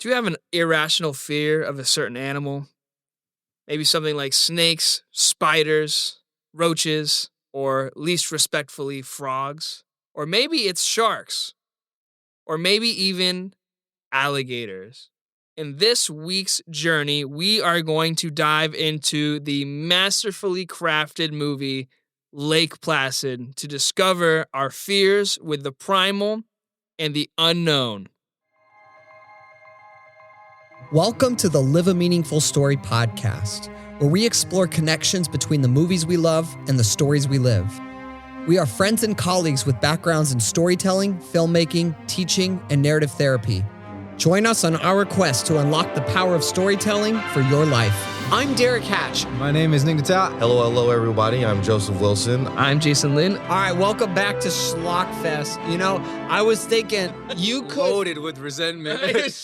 Do you have an irrational fear of a certain animal? Maybe something like snakes, spiders, roaches, or least respectfully, frogs. Or maybe it's sharks. Or maybe even alligators. In this week's journey, we are going to dive into the masterfully crafted movie Lake Placid to discover our fears with the primal and the unknown. Welcome to the Live a Meaningful Story podcast, where we explore connections between the movies we love and the stories we live. We are friends and colleagues with backgrounds in storytelling, filmmaking, teaching, and narrative therapy. Join us on our quest to unlock the power of storytelling for your life. I'm Derek Hatch. My name is Nick Natal. Hello, everybody. I'm Joseph Wilson. I'm Jason Lynn. All right, welcome back to Schlock Fest. You know, I was thinking you could... Loaded with resentment.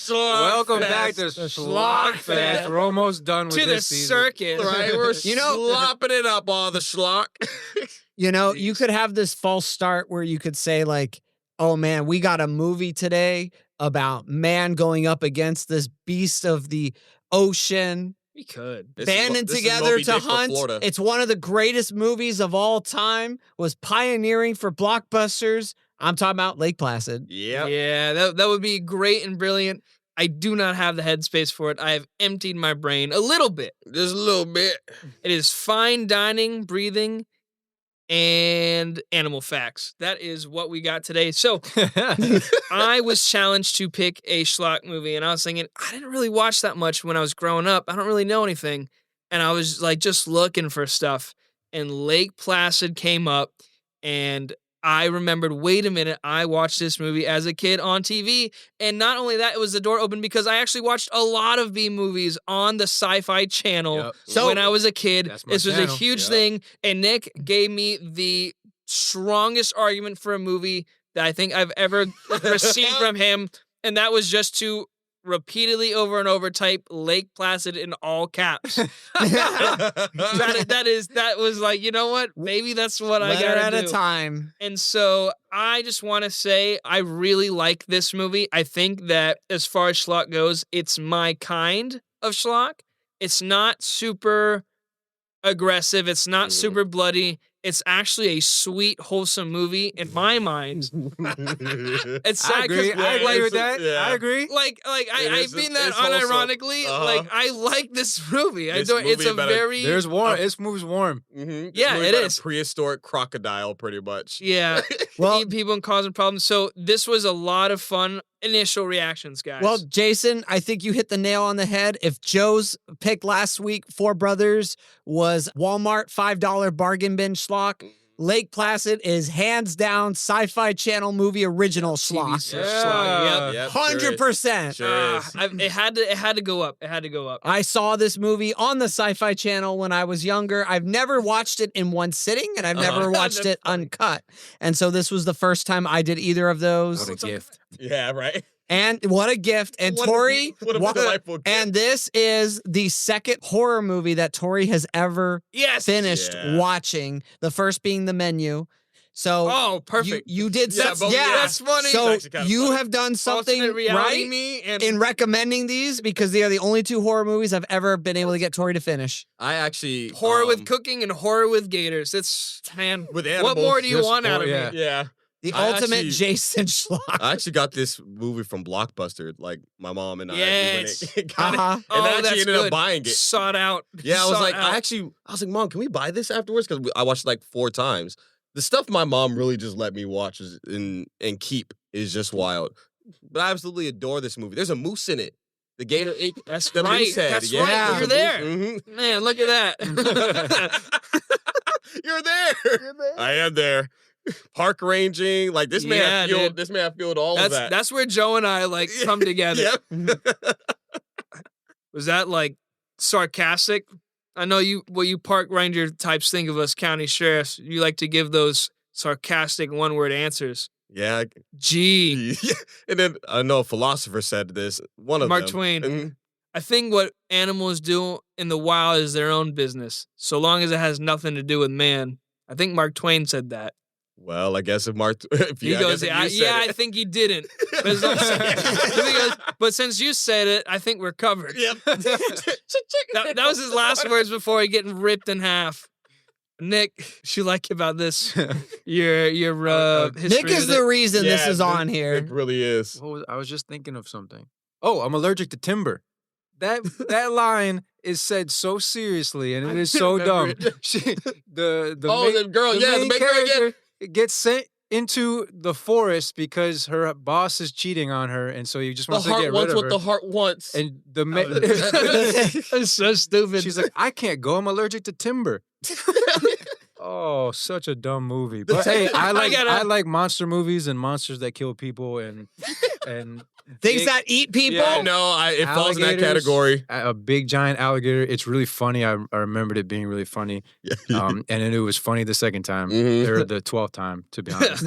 Welcome back to Schlock Fest. We're almost done with to this the season. circus. Right? We're slopping it up, all the schlock. You know, you could have this false start where you could say like, oh man, we got a movie today about man going up against this beast of the ocean. We could. Banding together to hunt. It's one of the greatest movies of all time. Was pioneering for blockbusters. I'm talking about Lake Placid. Yep. Yeah, that would be great and brilliant. I do not have the headspace for it. I have emptied my brain a little bit. Just a little bit. It is fine dining, breathing, and animal facts. That is what we got today. So I was challenged to pick a schlock movie, and I was thinking, I didn't really watch that much when I was growing up. I don't really know anything. And I was like just looking for stuff. And Lake Placid came up, and I remembered, wait a minute, I watched this movie as a kid on TV. And not only that, it was the door open because I actually watched a lot of B movies on the Sci-Fi Channel. Yep. So when I was a kid. This was a channel. huge thing. And Nick gave me the strongest argument for a movie that I think I've ever received from him. And that was just to repeatedly over and over type Lake Placid in all caps. that was like, you know what? Maybe that's what I Letter gotta at do. a time. And so I just want to say I really like this movie. I think that as far as schlock goes, it's my kind of schlock. It's not super aggressive. It's not super bloody. It's actually a sweet, wholesome movie in my mind. It's I agree. I agree with that. Yeah. I agree. I mean that it's wholesome. unironically. Like I like this movie. This It's movie a about a- very There's warm. This movie's warm. Yeah, it about is. a prehistoric crocodile, pretty much. Yeah. Well- Eat people and causing problems. So this was a lot of fun initial reactions, guys. Well, Jason, I think you hit the nail on the head. If Joe's pick last week, Four Brothers, was Walmart $5 bargain bin schlock, Lake Placid is hands down Sci-Fi Channel movie original schlock. schlock. Yep. 100%. Sure is. It had to go up. It had to go up. I saw this movie on the Sci-Fi Channel when I was younger. I've never watched it in one sitting, and I've never watched it uncut. And so this was the first time I did either of those. What a gift. Yeah, right? And what a gift. And What a- Tori, what a delightful gift. and this is the second horror movie that Tori has ever Yes. finished Yeah. watching. The first being The Menu. So Oh, perfect. You did Yeah, some, both- yeah. That's funny. So It's actually kinda you funny. have done something Alternate reality right me and in recommending these because they are the only two horror movies I've ever been able to get Tori to finish. I actually... horror with cooking and horror with gators. It's man. With What animals, more do you just want out of horror, me? Yeah. The I ultimate actually- Jason Schlock. I actually got this movie from Blockbuster, like my mom and I. Yes. When it got it. Uh-huh. And Oh, I actually that's ended good. up buying it. Sought out. Yeah, I was Sought like, out. I was like, Mom, can we buy this afterwards? Because I watched it like 4 times. The stuff my mom really just let me watch and keep is just wild. But I absolutely adore this movie. There's a moose in it. The gator ate That's the right. moose head. That's yeah, right. You're there. Mm-hmm. Man, look at that. You're there. I am there. Park ranging, like this man. Yeah, dude. This man fueled all of that. That's where Joe and I like come together. Yep. Was that like sarcastic? I know you park ranger types think of us county sheriffs. You like to give those sarcastic one-word answers. Yeah. Gee. And then I know a philosopher said this. One of Mark them. Twain. Mhm. I think what animals do in the wild is their own business, so long as it has nothing to do with man. I think Mark Twain said that. Well, I guess if Mark, if you, He goes, I guess if you said I it. think he didn't. But, as long as- he goes, but since you said it, I think we're covered. Yep. That was his last words before he getting ripped in half. Nick, what you like about this? Your history Nick is with the it? reason this Yeah, is on here. It really is. I was just thinking of something. Oh, I'm allergic to timber. That line is said so seriously, and it is so dumb. remember The The girl, the main girl, character gets sent into the forest because her boss is cheating on her, and so he just The wants to get heart rid wants of what her. the heart wants. And the That's so stupid. she's like, I can't go. I'm allergic to timber. Oh, such a dumb movie. But hey, I like monster movies and monsters that kill people and Things big- that eat people. Yeah, no, it falls in that alligators, category. A big giant alligator. It's really funny. I remembered it being really funny. And then it was funny the second time Mhm. or the 12th time, to be honest.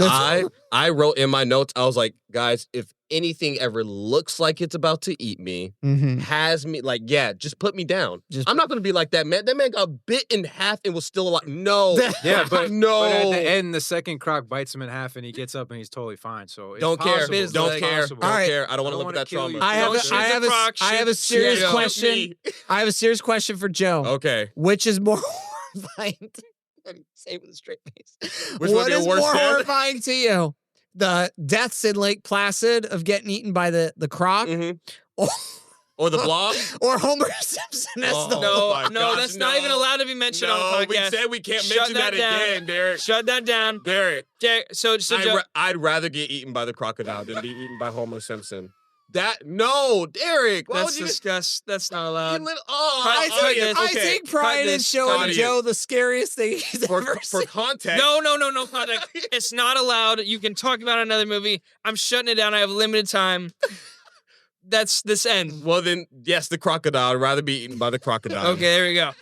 I wrote in my notes, I was like, guys, if anything ever looks like it's about to eat me, Mm-hmm. has me, like, yeah, just put me down. Just- I'm not going to be like that man. That man got bit in half and was still alive. No. Yeah, but no. But at the end, the second croc bites him in half, and he gets up and he's totally fine. So it's Don't care. possible. It's Don't like- care. Possible. Don't All right. care. I don't want to I don't live with wanna that kill trauma. you. I have Don't a, shoot I the have a, croc, I have a shoot serious Joe. question. Me. I have a serious question for Joe. Okay. Which is more horrifying? Say it with a straight face. Which What one your is worst more death? horrifying to you? The deaths in Lake Placid of getting eaten by the croc, Mhm. or, Or the blob? or Homer Simpson as Oh, the No, my gosh, that's not even no. allowed to be mentioned on No, the we podcast. said we can't Shut mention that that down. again, Derek. Shut that down. Derek. So Joe, I'd rather get eaten by the crocodile than be eaten by Homer Simpson. No, Derek. Why that's would you? disgust. That's not allowed. I Cut this. take pride in this. showing Cut it. Joe the scariest thing he's for, ever for seen. context. No contact. It's not allowed. You can talk about another movie. I'm shutting it down. I have limited time. That's this end. Well, then, yes, the crocodile. I'd rather be eaten by the crocodile. Okay, there we go.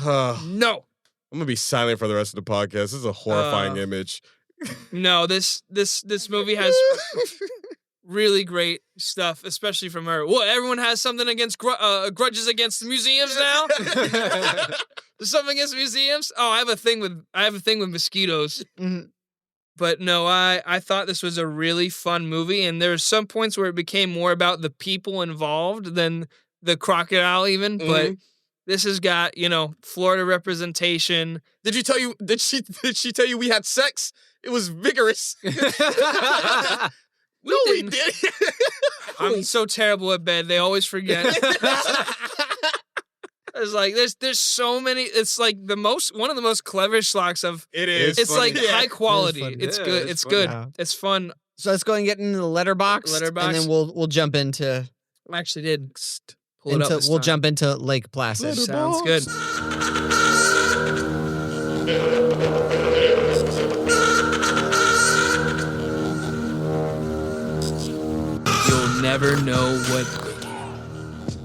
I'm No, gonna be silent for the rest of the podcast. This is a horrifying image. no. This movie has really great stuff, especially from her. What? Everyone has something against grudges against museums now. There's something against museums. Oh, I have a thing with mosquitoes. Mhm. But no, I thought this was a really fun movie, and there were some points where it became more about the people involved than the crocodile even. But this has got, Florida representation. Did she tell you we had sex? It was vigorous. No, we didn't. did. I'm so terrible at bed. They always forget. It's like there's so many. It's like one of the most clever Schlocks of. It is. It's funny. like high quality. fun. It's Yeah, good. it's It's fun. good. Yeah. It's fun. So let's go and get into the letterbox, Letterbox. and then we'll jump into I actually did pull it up. This we'll time. jump into Lake Placid. Sounds good. You'll never know what.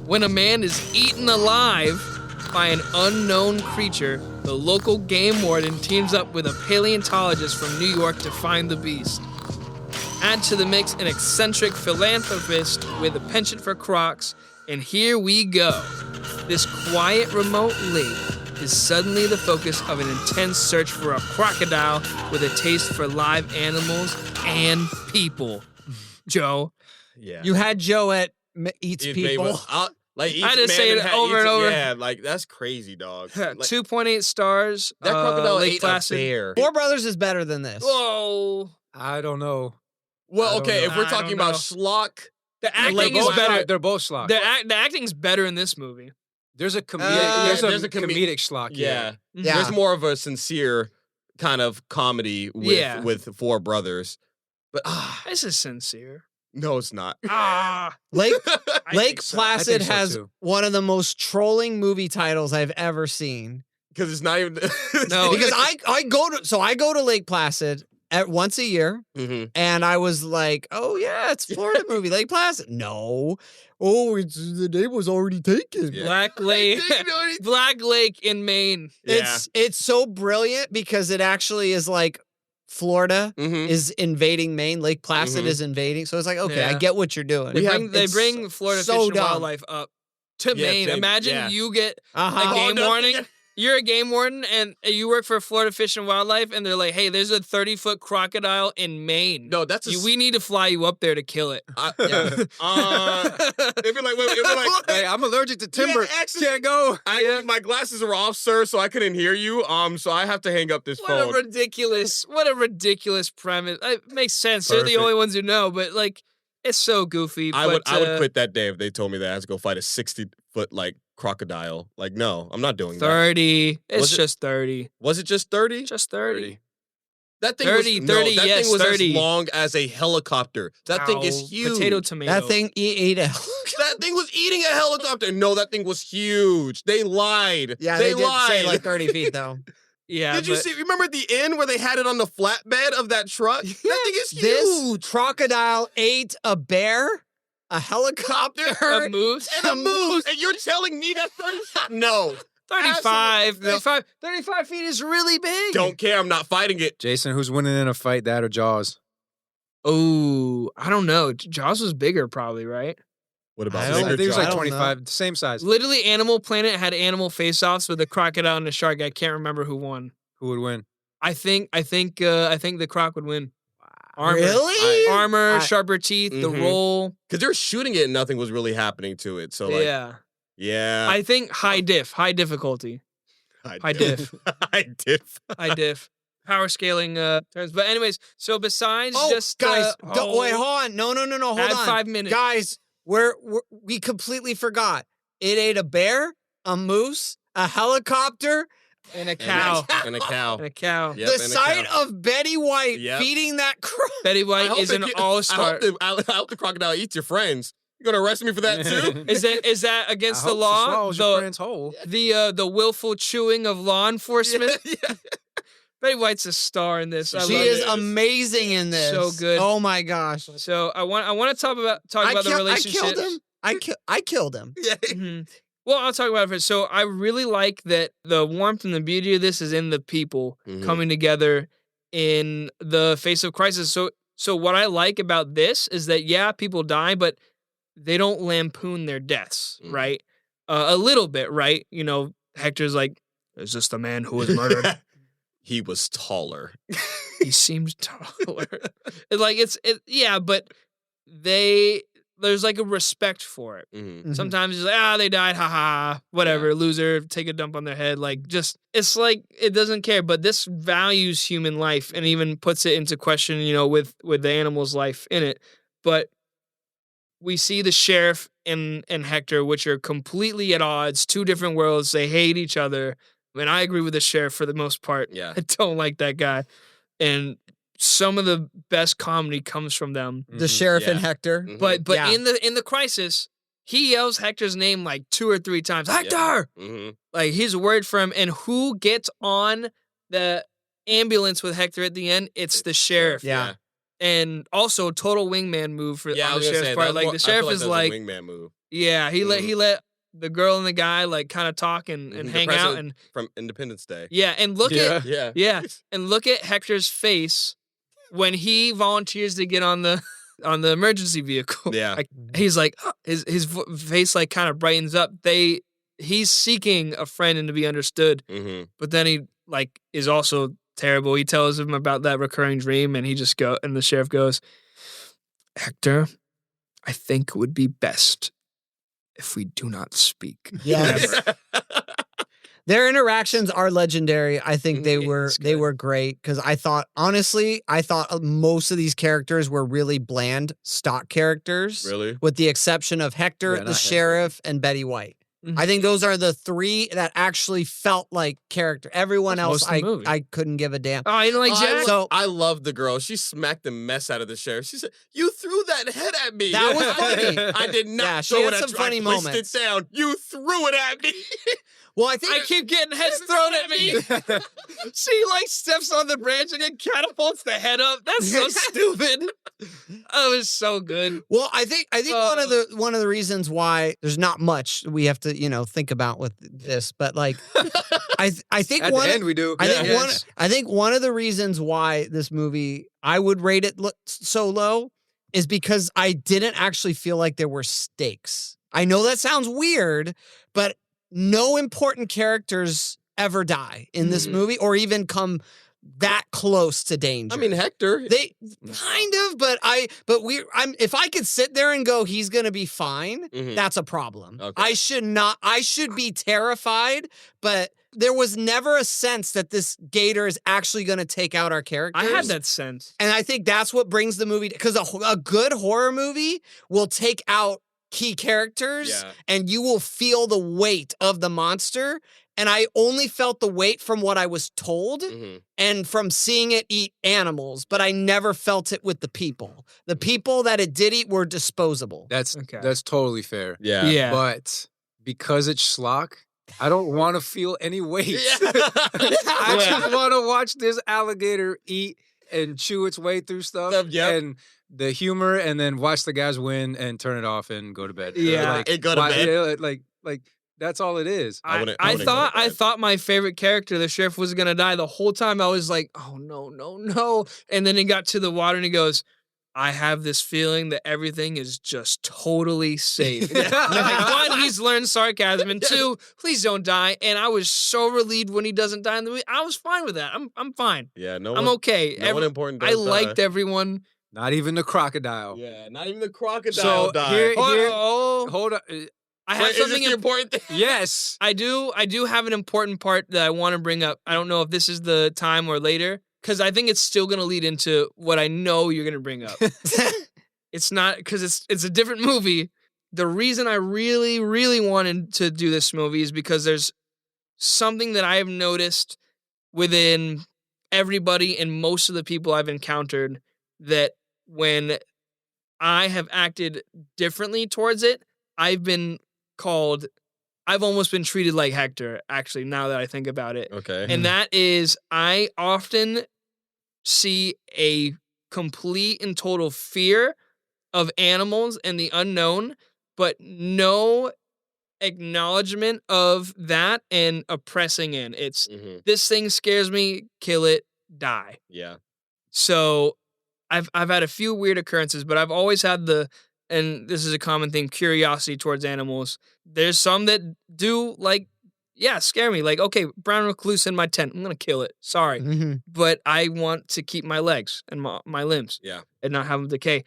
When a man is eaten alive by an unknown creature, the local game warden teams up with a paleontologist from New York to find the beast. Add to the mix an eccentric philanthropist with a penchant for crocs, and here we go. This quiet, remote lake is suddenly the focus of an intense search for a crocodile with a taste for live animals and people. Joe. Yeah. You had Joe at Eats Eat People. Each I just man say it that over and eats- over. Yeah, like that's crazy, dog. Like, 2.8 stars. that crocodile Lake ate Placid. a bear. Four Brothers is better than this. Whoa. I don't know. Well, I don't okay, know. if we're I talking don't about know. Schlock, The acting They're is both better. Schlock. They're both schlock. The acting's better in this movie. There's a comedic. there's a comedic schlock. yeah, Yeah. there's more of a sincere kind of comedy with Yeah. with Four Brothers. But This is sincere. no, it's not. Lake I Lake think so. Placid I think so, has too. one of the most trolling movie titles I've ever seen. Because it's not even. No, Because I go to Lake Placid once a year, Mhm. and I was like, oh yeah, it's a Florida movie, Lake Placid. No, the name was already taken. Yeah. Black Lake. Black Lake in Maine. Yeah. It's so brilliant because it actually is like Florida Mhm. is invading Maine, Lake Placid Mhm. is invading. So it's like, okay, I Yeah. get what you're doing. They It's bring Florida so Fish and dumb. Wildlife up to Yeah, Maine. to- Imagine yeah. you get Uh-huh. a game Oh, no, warning. yeah. you're a game warden and you work for Florida Fish and Wildlife, and they're like, "Hey, there's a 30-foot crocodile in Maine. No, we need to fly you up there to kill it." It'd be like, hey, I'm allergic to timber. Yeah, actually, can't go. My glasses are off, sir, so I couldn't hear you. So I have to hang up this phone. What a ridiculous premise. It makes sense. They're the only ones who know, but like, it's so goofy. I would quit that day if they told me that I had to go fight a 60-foot like crocodile. Like, no, I'm not doing 30. That. It's just 30. Was it just 30? Just 30. That thing 30, was, 30, that yes, thing was 30. as long as a helicopter. That thing is huge. Potato, tomato. That thing ate a That thing was eating a helicopter. No, that thing was huge. They lied. Yeah, they did lied. say like 30 feet though. Yeah. Did you see? Remember at the end where they had it on the flatbed of that truck? That thing is huge. This crocodile ate a bear, a helicopter, a moose, and a moose. And you're telling me that's 30? No. 35 feet is really big. Don't care. I'm not fighting it. Jason, who's winning in a fight, that or Jaws? Oh, I don't know. Jaws was bigger probably, right? What about I think it was like I don't 25, same size. Literally, Animal Planet had animal face-offs with a crocodile and a shark. I can't remember who won. Who would win? I think the croc would win. Armor. Really? Armor, sharper teeth, the roll. Because they're shooting it and nothing was really happening to it. So, like, yeah. I think high difficulty. High diff. High diff. Power scaling terms. But anyways, so besides just guys, wait, hold on. No, hold add on. 5 minutes. Guys, we completely forgot. It ate a bear, a moose, a helicopter, and a cow. And a cow. And a cow. Yep, the sight of Betty White feeding that croc. Betty White is an all-star. I hope the crocodile eats your friends. You're gonna arrest me for that too? Is that against the law? The willful chewing of law enforcement. Yeah. Betty White's a star in this. She is amazing in this. So good. Oh my gosh. So I want to talk about the relationship. I killed him. Yeah. Mm-hmm. Well, I'll talk about it first. So I really like that the warmth and the beauty of this is in the people coming together in the face of crisis. So what I like about this is that people die, but they don't lampoon their deaths, right? A little bit, right? You know, Hector's like, "Is this the man who was murdered?" He was taller. He seemed taller. But there's like a respect for it. Mm-hmm. Sometimes it's like, they died, haha, whatever, loser, take a dump on their head. Like, just, it's like, it doesn't care. But this values human life and even puts it into question, with the animal's life in it. But we see the sheriff and Hector, which are completely at odds, two different worlds. They hate each other. And I agree with the sheriff for the most part. Yeah. I don't like that guy. And some of the best comedy comes from them. The sheriff and Hector. Mm-hmm. But in the crisis, he yells Hector's name like 2 or 3 times. Hector! Mm-hmm. Like, he's a word for him. And who gets on the ambulance with Hector at the end? It's the sheriff. Yeah. And also total wingman move for on the sheriff's part. Like, the sheriff is like, a wingman move. Yeah, he let the girl and the guy like kind of talk and hang out and from Independence Day. Yeah, and look at and look at Hector's face when he volunteers to get on the emergency vehicle. Yeah, like, he's like his face like kind of brightens up. He's seeking a friend and to be understood, but then he like is also terrible. He tells him about that recurring dream, and the sheriff goes, Hector, I think it would be best if we do not speak. Yes. Their interactions are legendary. I think they were great because I thought most of these characters were really bland stock characters. Really? With the exception of Hector, the sheriff, and Betty White. Mm-hmm. I think those are the 3 that actually felt like character. Everyone else, I couldn't give a damn. Oh, you don't like Jack? I love the girl. She smacked the mess out of the sheriff. She said, "You threw that head at me." That was funny. I did not. Yeah, she had some funny moments. I pushed it down. You threw it at me. Well, I think I keep getting heads thrown at me. She like steps on the branch and it catapults the head up. That's so stupid. That was so good. Well, I think one of the reasons why there's not much we have to think about with this, but like I think at the end we do. I think one of the reasons why this movie I would rate it so low is because I didn't actually feel like there were stakes. I know that sounds weird, but no important characters ever die in this movie or even come that close to danger. I mean, Hector. They kind of, but if I could sit there and go, he's gonna be fine, that's a problem. Okay. I should be terrified, but there was never a sense that this gator is actually gonna take out our characters. I had that sense. And I think that's what brings the movie, because a good horror movie will take out key characters and you will feel the weight of the monster. And I only felt the weight from what I was told and from seeing it eat animals, but I never felt it with the people. The people that it did eat were disposable. That's totally fair. Yeah. But because it's schlock, I don't want to feel any weight. I just want to watch this alligator eat and chew its way through stuff and the humor, and then watch the guys win and turn it off and go to bed. Yeah, go to bed. Like that's all it is. I thought my favorite character, the sheriff, was gonna die the whole time. I was like, oh no. And then he got to the water and he goes, I have this feeling that everything is just totally safe. Like, one, he's learned sarcasm, and two, please don't die. And I was so relieved when he doesn't die in the movie. I was fine with that. I'm fine. Yeah, I'm okay. No one important. I liked everyone. Not even the crocodile. Yeah, not even the crocodile died. Hold on. I have something important. Yes, I do have an important part that I want to bring up. I don't know if this is the time or later, because I think it's still going to lead into what I know you're going to bring up. It's not, because it's a different movie. The reason I really, really wanted to do this movie is because there's something that I have noticed within everybody and most of the people I've encountered, that when I have acted differently towards it, I've almost been treated like Hector, actually, now that I think about it. Okay. And that is, I often see a complete and total fear of animals and the unknown, but no acknowledgement of that and a pressing in. It's, this thing scares me, kill it, die. Yeah. So I've had a few weird occurrences, but I've always had and this is a common thing, curiosity towards animals. There's some that do, scare me. Like, okay, brown recluse in my tent. I'm going to kill it. Sorry. But I want to keep my legs and my limbs. Yeah. And not have them decay.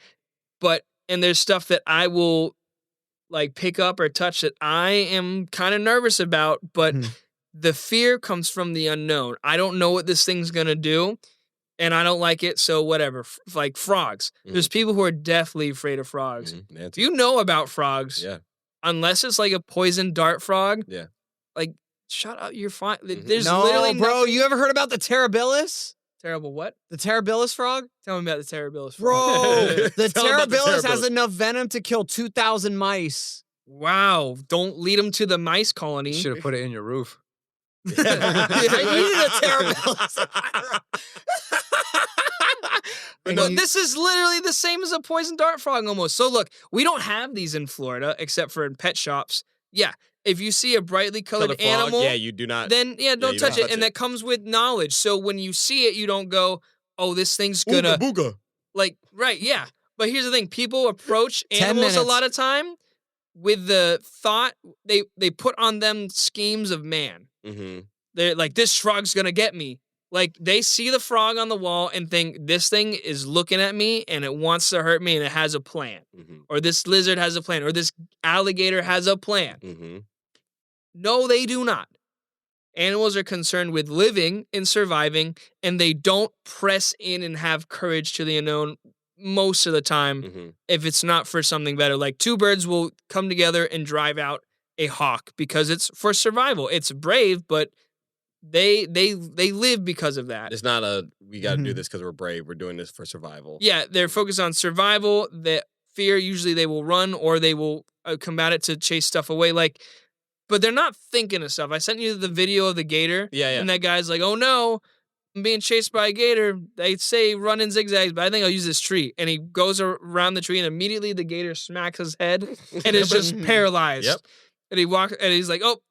And there's stuff that I will, pick up or touch that I am kind of nervous about, but the fear comes from the unknown. I don't know what this thing's going to do. And I don't like it, so whatever. Like frogs. There's people who are deathly afraid of frogs. If you know about frogs, unless it's like a poison dart frog, shut up, you're fine. There's literally bro, you ever heard about the terribilis? Terrible what? The terribilis frog? Tell me about the terribilis frog. Bro, the terribilis has enough venom to kill 2,000 mice. Wow, don't lead them to the mice colony. Should have put it in your roof. I needed a terribilis. No, this is literally the same as a poison dart frog almost. So look, we don't have these in Florida except for in pet shops. Yeah, if you see a brightly colored animal, you do not. Then don't touch it, and that comes with knowledge. So when you see it, you don't go, "Oh, this thing's gonna booga." Right? Yeah. But here's the thing: people approach animals a lot of time with the thought they put on them schemes of man. They're like, this frog's gonna get me. Like, they see the frog on the wall and think, this thing is looking at me and it wants to hurt me and it has a plan. Or this lizard has a plan. Or this alligator has a plan. No, they do not. Animals are concerned with living and surviving, and they don't press in and have courage to the unknown most of the time if it's not for something better. Like, two birds will come together and drive out a hawk because it's for survival. It's brave, but they live because of that. It's not we got to do this because we're brave. We're doing this for survival. Yeah, they're focused on survival. The fear, usually they will run or they will combat it to chase stuff away. But they're not thinking of stuff. I sent you the video of the gator. Yeah. And that guy's like, oh no, I'm being chased by a gator. They say run in zigzags, but I think I'll use this tree. And he goes around the tree and immediately the gator smacks his head and is just paralyzed. Yep. And he's like, oh,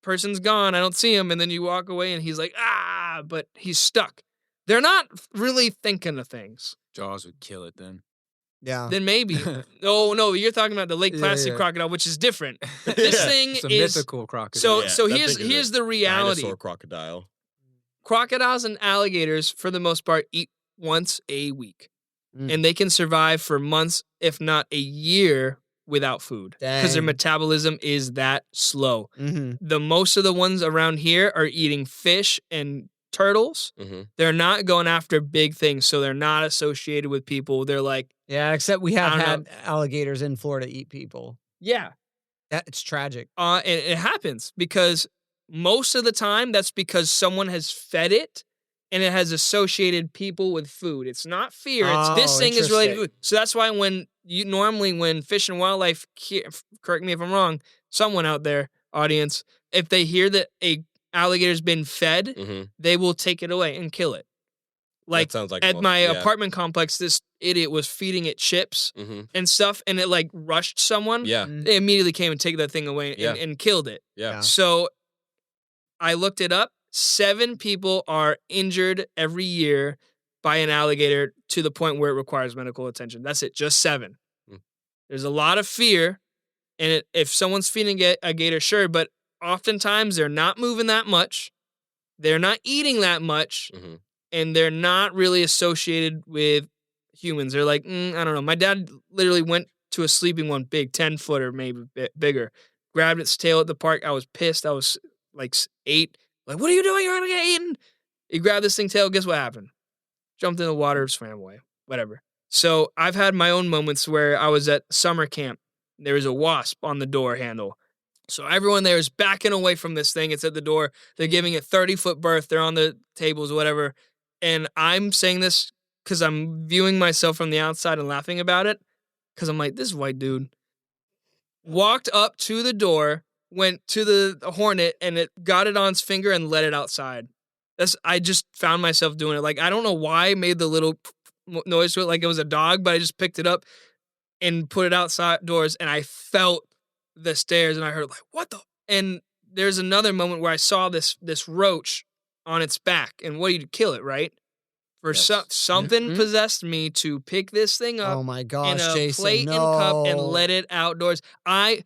person's gone. I don't see him. And then you walk away and he's like, but he's stuck. They're not really thinking of things. Jaws would kill it then. then maybe. Oh no, you're talking about the Lake Placid crocodile, which is different. This thing it's a is mythical crocodile. so here's the reality. Dinosaur crocodile. Crocodiles and alligators, for the most part, eat once a week. And they can survive for months, if not a year, without food. Because their metabolism is that slow. The most of the ones around here are eating fish and turtles. They're not going after big things, so they're not associated with people. They're like... Yeah, except we have had alligators in Florida eat people. Yeah. It's tragic. And it happens because most of the time, that's because someone has fed it and it has associated people with food. It's not fear. It's this thing is related to food. So that's why when Fish and Wildlife, correct me if I'm wrong, someone out there, audience, if they hear that a alligator's been fed, they will take it away and kill it. Like, that sounds like at my apartment complex, this idiot was feeding it chips and stuff, and it like rushed someone. Yeah. They immediately came and take that thing away and killed it. Yeah. So I looked it up. 7 people are injured every year by an alligator to the point where it requires medical attention. That's it, just 7. There's a lot of fear, and if someone's feeding a gator, sure, but oftentimes they're not moving that much, they're not eating that much, and they're not really associated with humans. They're like, I don't know. My dad literally went to a sleeping one, big 10-footer, maybe a bit bigger, grabbed its tail at the park. I was pissed. I was like 8. Like, what are you doing? You're going to get eaten. He grabbed this thing tail. Guess what happened? Jumped in the water, swam away, whatever. So I've had my own moments where I was at summer camp. There was a wasp on the door handle. So everyone there is backing away from this thing. It's at the door. They're giving it 30-foot berth. They're on the tables, whatever. And I'm saying this because I'm viewing myself from the outside and laughing about it. Because I'm like, this white dude walked up to the door, went to the hornet, and it got it on its finger and let it outside. I just found myself doing it. Like, I don't know why I made the little noise to it like it was a dog, but I just picked it up and put it outside doors, and I felt the stairs, and I heard, like, what the? And there's another moment where I saw this roach on its back, and what do you kill it, right? For something possessed me to pick this thing up oh my gosh, in a Jason, plate and cup and let it outdoors. I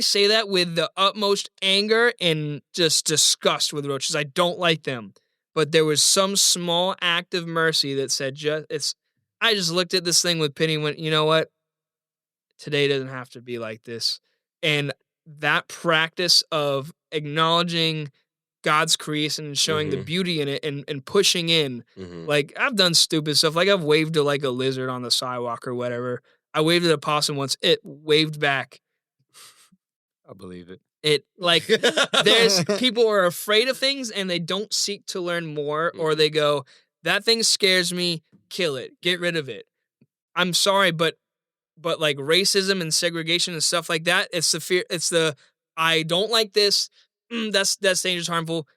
say that with the utmost anger and just disgust with roaches. I don't like them. But there was some small act of mercy that said I just looked at this thing with pity and went, you know what? Today doesn't have to be like this. And that practice of acknowledging God's creation and showing the beauty in it and pushing in. Like, I've done stupid stuff. Like, I've waved to like a lizard on the sidewalk or whatever. I waved at a possum once. It waved back. I believe it. It, like, there's people are afraid of things and they don't seek to learn more, or they go, that thing scares me, kill it, get rid of it. I'm sorry, but like racism and segregation and stuff like that, it's the fear, it's the, I don't like this, that's dangerous, harmful.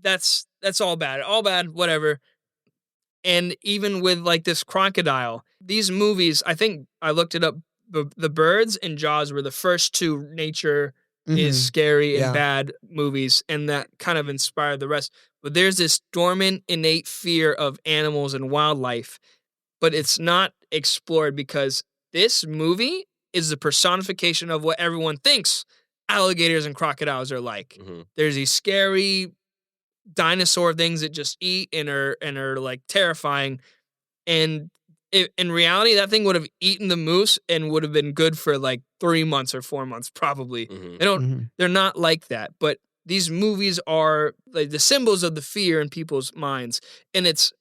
That's all bad, whatever. And even with like this crocodile, these movies, I think I looked it up, the Birds and Jaws were the first 2 nature is scary and bad movies, and that kind of inspired the rest. But there's this dormant, innate fear of animals and wildlife, but it's not explored because this movie is the personification of what everyone thinks alligators and crocodiles are like. There's these scary dinosaur things that just eat and are like terrifying. And in reality, that thing would have eaten the moose and would have been good for like 3 months or 4 months, probably. They're not like that. But these movies are like the symbols of the fear in people's minds. And it's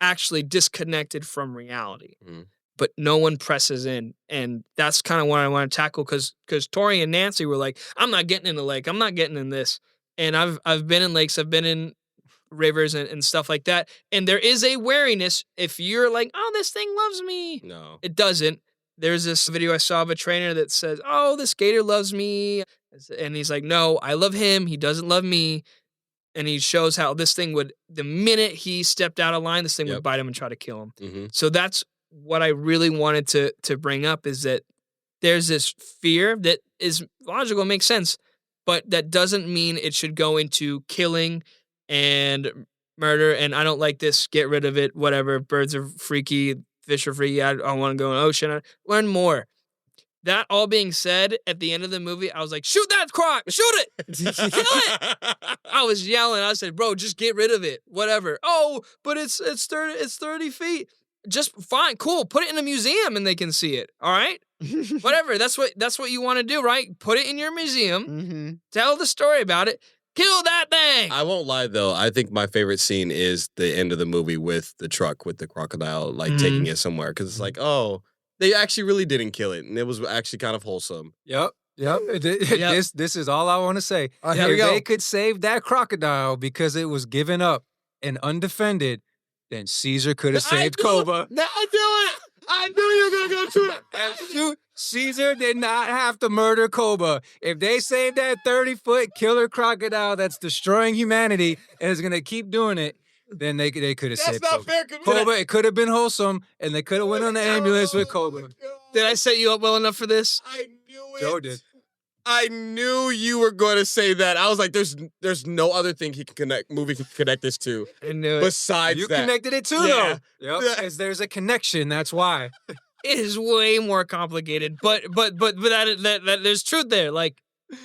actually disconnected from reality. But no one presses in. And that's kind of what I want to tackle because Tori and Nancy were like, I'm not getting in the lake. I'm not getting in this. And I've been in lakes. I've been in rivers and stuff like that. And there is a wariness if you're like, oh, this thing loves me. No. It doesn't. There's this video I saw of a trainer that says, oh, this gator loves me. And he's like, no, I love him. He doesn't love me. And he shows how this thing would, the minute he stepped out of line, this thing would bite him and try to kill him. So that's what I really wanted to bring up, is that there's this fear that is logical, makes sense, but that doesn't mean it should go into killing and murder. And I don't like this, get rid of it, whatever. Birds are freaky, fish are free. I want to go in the ocean. Learn more. That all being said, at the end of the movie, I was like, shoot that croc! Shoot it! Kill it! I was yelling. I said, bro, just get rid of it. Whatever. Oh, but it's 30 feet. Just fine, cool. Put it in a museum and they can see it. All right? Whatever. That's what you want to do, right? Put it in your museum. Tell the story about it. Kill that thing. I won't lie though. I think my favorite scene is the end of the movie with the truck with the crocodile, like taking it somewhere, because it's like, oh, they actually really didn't kill it, and it was actually kind of wholesome. Yep. This is all I want to say. If they could save that crocodile because it was given up and undefended, then Caesar could have saved Koba. I knew you were going to go to it. Caesar did not have to murder Koba. If they saved that 30-foot killer crocodile that's destroying humanity and is going to keep doing it, then they could have saved Koba. That's not fair. Koba, it could have been wholesome, and they could have went on the ambulance with Koba. Did I set you up well enough for this? I knew it. Joe did. I knew you were going to say that. I was like, there's no other thing movie can connect this to. I knew it. Besides You that. connected it too, though. Yep. There's a connection. That's why. It is way more complicated, but that there's truth there. Like, they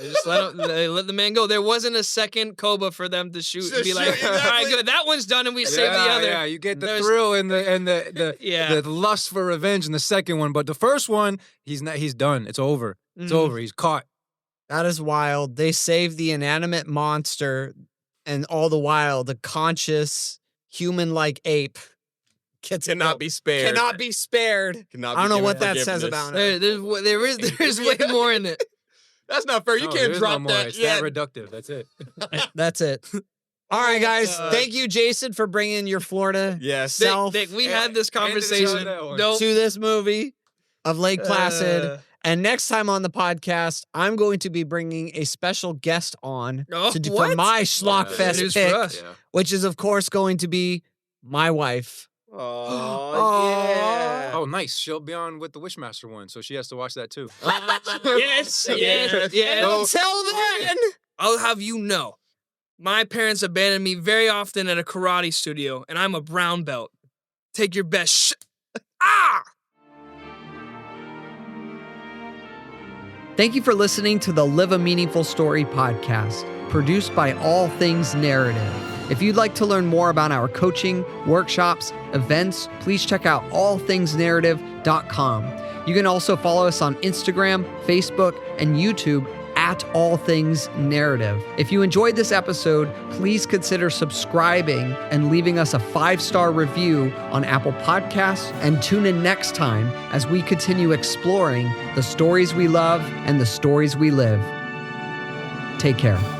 just let the man go. There wasn't a second Koba for them to shoot and be like, exactly. all right, good. That one's done, and we saved the other. Yeah, you get the thrill and the lust for revenge in the second one, but the first one, he's done. It's over. It's over. He's caught. That is wild. They saved the inanimate monster, and all the while, the conscious human-like ape cannot be spared. Cannot be spared. I don't know what that says about it. There's way more in it. That's not fair. You can't drop no that. It's that reductive. That's it. That's it. All right, guys. Thank you, Jason, for bringing your Florida self Nick, we had this conversation to this movie of Lake Placid. And next time on the podcast, I'm going to be bringing a special guest on for my Schlock Fest pick, which is, of course, going to be my wife. Oh, yeah. Oh, nice. She'll be on with the Wishmaster one, so she has to watch that too. Yes. Until then, I'll have you know, my parents abandoned me very often at a karate studio, and I'm a brown belt. Take your best Thank you for listening to the Live a Meaningful Story podcast, produced by All Things Narrative. If you'd like to learn more about our coaching, workshops, events, please check out allthingsnarrative.com. You can also follow us on Instagram, Facebook, and YouTube at All Things Narrative. If you enjoyed this episode, please consider subscribing and leaving us a 5-star review on Apple Podcasts, and tune in next time as we continue exploring the stories we love and the stories we live. Take care.